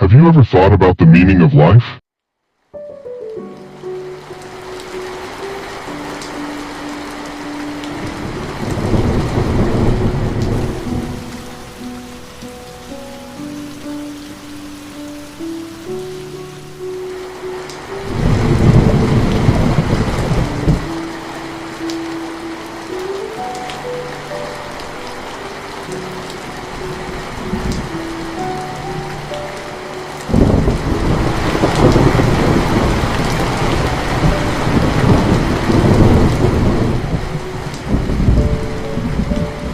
Have you ever thought about the meaning of life?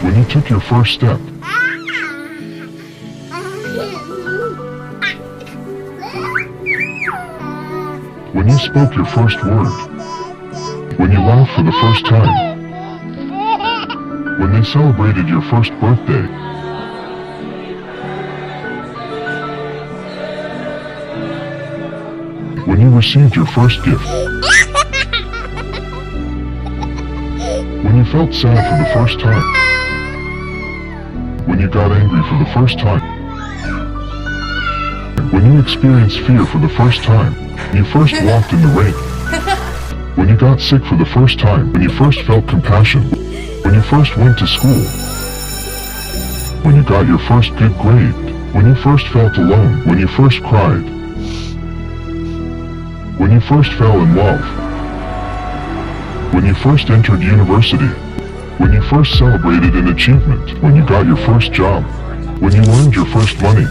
When you took your first step, when you spoke your first word, when you laughed for the first time, when they celebrated your first birthday, when you received your first gift, when you felt sad for the first time, when you got angry for the first time, when you experienced fear for the first time, when you first walked in the rain, when you got sick for the first time, when you first felt compassion, when you first went to school, when you got your first good grade, when you first felt alone, when you first cried, when you first fell in love, when you first entered university, when you first celebrated an achievement, when you got your first job, when you earned your first money,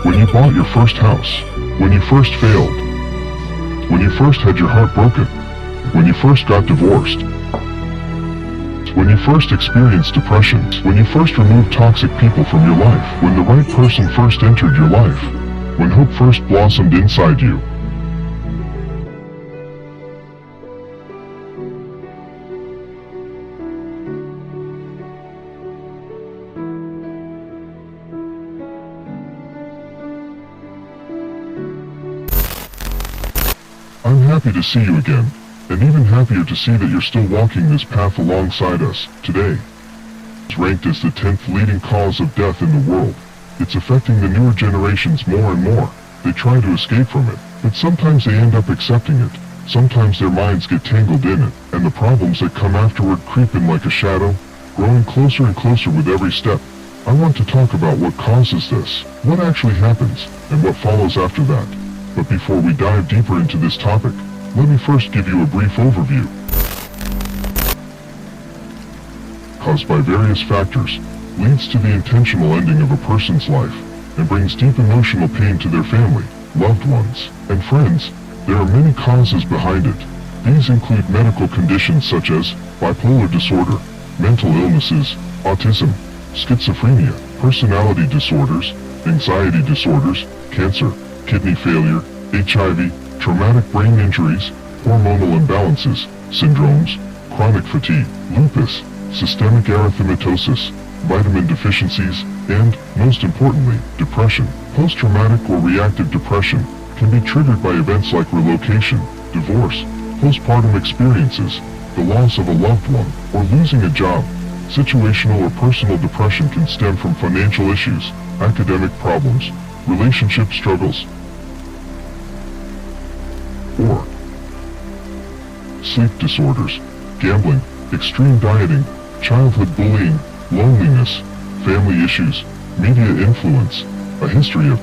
when you bought your first house, when you first failed, when you first had your heart broken, when you first got divorced, when you first experienced depression, when you first removed toxic people from your life, when the right person first entered your life, when hope first blossomed inside you. I'm happy to see you again, and even happier to see that you're still walking this path alongside us, today. It's ranked as the 10th leading cause of death in the world. It's affecting the newer generations more and more. They try to escape from it, but sometimes they end up accepting it. Sometimes their minds get tangled in it, and the problems that come afterward creep in like a shadow, growing closer and closer with every step. I want to talk about what causes this, what actually happens, and what follows after that. But before we dive deeper into this topic, let me first give you a brief overview. Caused by various factors, leads to the intentional ending of a person's life, and brings deep emotional pain to their family, loved ones, and friends. There are many causes behind it. These include medical conditions such as bipolar disorder, mental illnesses, autism, schizophrenia, personality disorders, anxiety disorders, cancer, kidney failure, HIV, traumatic brain injuries, hormonal imbalances, syndromes, chronic fatigue, lupus, systemic erythematosus, vitamin deficiencies, and, most importantly, depression. Post-traumatic or reactive depression can be triggered by events like relocation, divorce, postpartum experiences, the loss of a loved one, or losing a job. Situational or personal depression can stem from financial issues, academic problems, relationship struggles, or sleep disorders, gambling, extreme dieting, childhood bullying, loneliness, family issues, media influence, a history of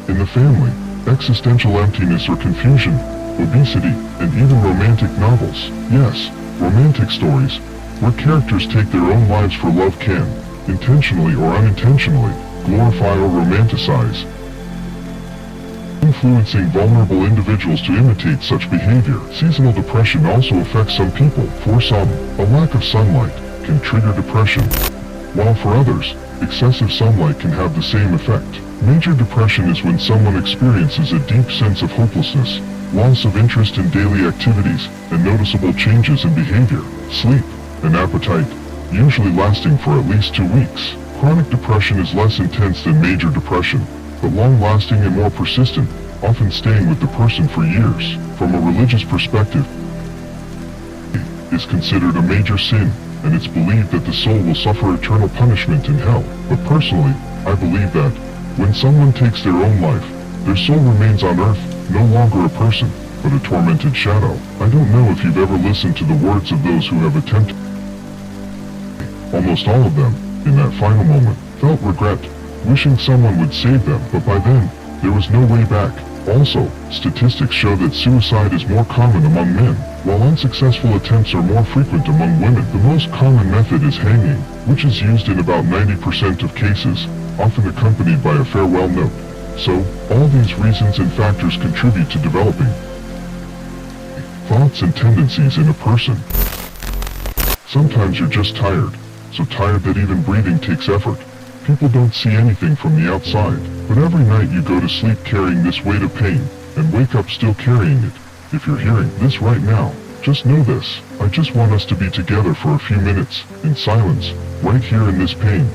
in the family, existential emptiness or confusion, obesity, and even romantic novels. Yes, romantic stories, where characters take their own lives for love can, intentionally or unintentionally, glorify or romanticize, influencing vulnerable individuals to imitate such behavior. Seasonal depression also affects some people. For some, a lack of sunlight can trigger depression, while for others, excessive sunlight can have the same effect. Major depression is when someone experiences a deep sense of hopelessness, loss of interest in daily activities, and noticeable changes in behavior, sleep, and appetite, usually lasting for at least 2 weeks. Chronic depression is less intense than major depression, but long-lasting and more persistent, often staying with the person for years. From a religious perspective, is considered a major sin, and it's believed that the soul will suffer eternal punishment in hell. But personally, I believe that When someone takes their own life, their soul remains on earth, no longer a person, but a tormented shadow. I don't know if you've ever listened to the words of those who have attempted. Almost all of them, in that final moment, felt regret, wishing someone would save them, but by then, there was no way back. Also, statistics show that suicide is more common among men, while unsuccessful attempts are more frequent among women. The most common method is hanging, which is used in about 90% of cases, often accompanied by a farewell note. So, all these reasons and factors contribute to developing thoughts and tendencies in a person. Sometimes you're just tired, so tired that even breathing takes effort. People don't see anything from the outside, but every night you go to sleep carrying this weight of pain, and wake up still carrying it. If you're hearing this right now, just know this. I just want us to be together for a few minutes, in silence, right here in this pain.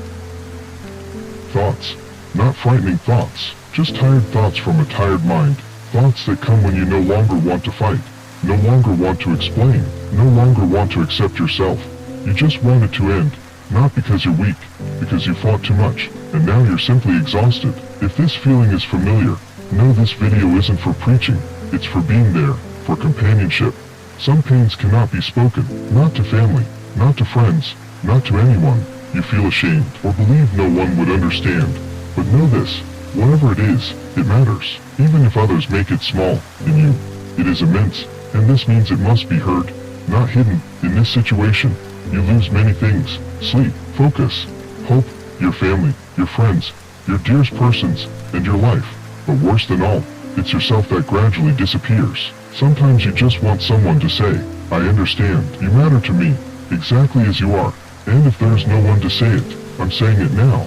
Thoughts. Not frightening thoughts, just tired thoughts from a tired mind. Thoughts that come when you no longer want to fight, no longer want to explain, no longer want to accept yourself. You just want it to end, not because you're weak, because you fought too much, and now you're simply exhausted. If this feeling is familiar, know this video isn't for preaching, it's for being there, for companionship. Some pains cannot be spoken, not to family, not to friends, not to anyone. You feel ashamed, or believe no one would understand. But know this, whatever it is, it matters. Even if others make it small, in you, it is immense, and this means it must be heard, not hidden. In this situation, you lose many things: sleep, focus, hope, your family, your friends, your dearest persons, and your life. But worse than all, it's yourself that gradually disappears. Sometimes you just want someone to say, I understand, you matter to me, exactly as you are. And if there's no one to say it, I'm saying it now.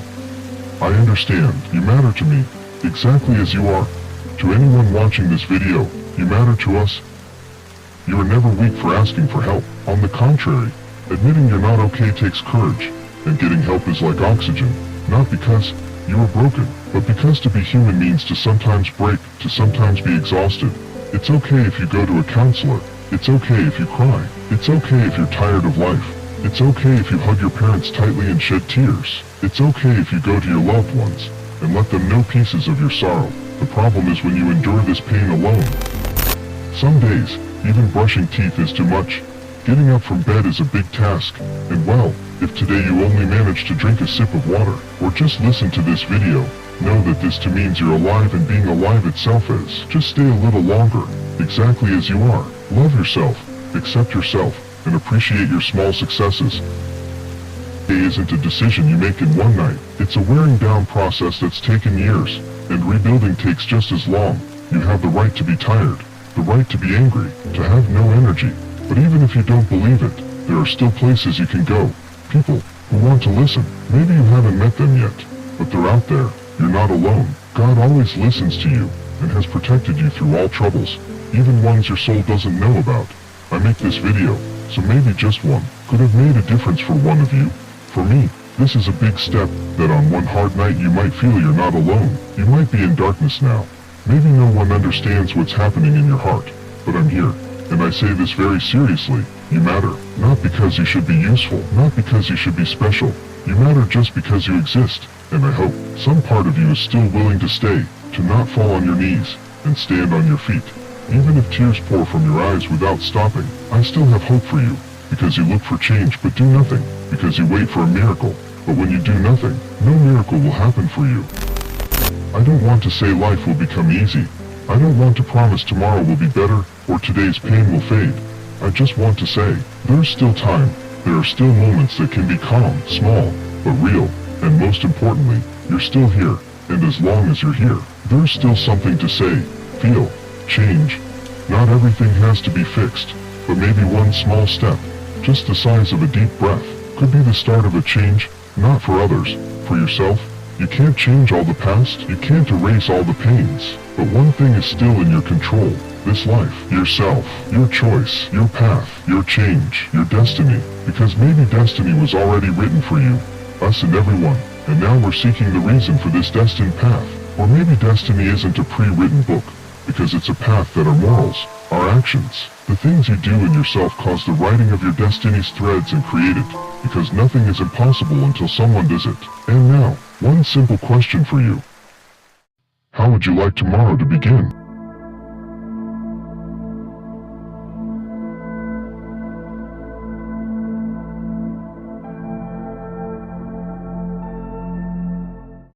I understand, you matter to me, exactly as you are. To anyone watching this video, you matter to us. You are never weak for asking for help. On the contrary, admitting you're not okay takes courage, and getting help is like oxygen, not because you are broken, but because to be human means to sometimes break, to sometimes be exhausted. It's okay if you go to a counselor. It's okay if you cry. It's okay if you're tired of life. It's okay if you hug your parents tightly and shed tears. It's okay if you go to your loved ones and let them know pieces of your sorrow. The problem is when you endure this pain alone. Some days, even brushing teeth is too much. Getting up from bed is a big task. And well, if today you only manage to drink a sip of water, or just listen to this video, know that this too means you're alive, and being alive itself is. Just stay a little longer, exactly as you are. Love yourself, accept yourself, and appreciate your small successes. Day isn't a decision you make in one night. It's a wearing down process that's taken years, and rebuilding takes just as long. You have the right to be tired, the right to be angry, to have no energy. But even if you don't believe it, there are still places you can go. People who want to listen. Maybe you haven't met them yet, but they're out there. You're not alone. God always listens to you, and has protected you through all troubles, even ones your soul doesn't know about. I make this video, so maybe just one could have made a difference for one of you. For me, this is a big step, that on one hard night you might feel you're not alone. You might be in darkness now. Maybe no one understands what's happening in your heart, but I'm here, and I say this very seriously. You matter, not because you should be useful, not because you should be special. You matter just because you exist, and I hope some part of you is still willing to stay, to not fall on your knees, and stand on your feet. Even if tears pour from your eyes without stopping, I still have hope for you, because you look for change but do nothing, because you wait for a miracle, but when you do nothing, no miracle will happen for you. I don't want to say life will become easy. I don't want to promise tomorrow will be better, or today's pain will fade. I just want to say, there's still time. There are still moments that can be calm, small, but real, and most importantly, you're still here, and as long as you're here, there's still something to say, feel, change. Not everything has to be fixed, but maybe one small step, just the size of a deep breath, could be the start of a change, not for others, for yourself. You can't change all the past, you can't erase all the pains, but one thing is still in your control. This life, yourself, your choice, your path, your change, your destiny, because maybe destiny was already written for you, us and everyone, and now we're seeking the reason for this destined path. Or maybe destiny isn't a pre-written book, because it's a path that our morals, our actions, the things you do in yourself cause the writing of your destiny's threads and create it, because nothing is impossible until someone does it. And now, one simple question for you. How would you like tomorrow to begin?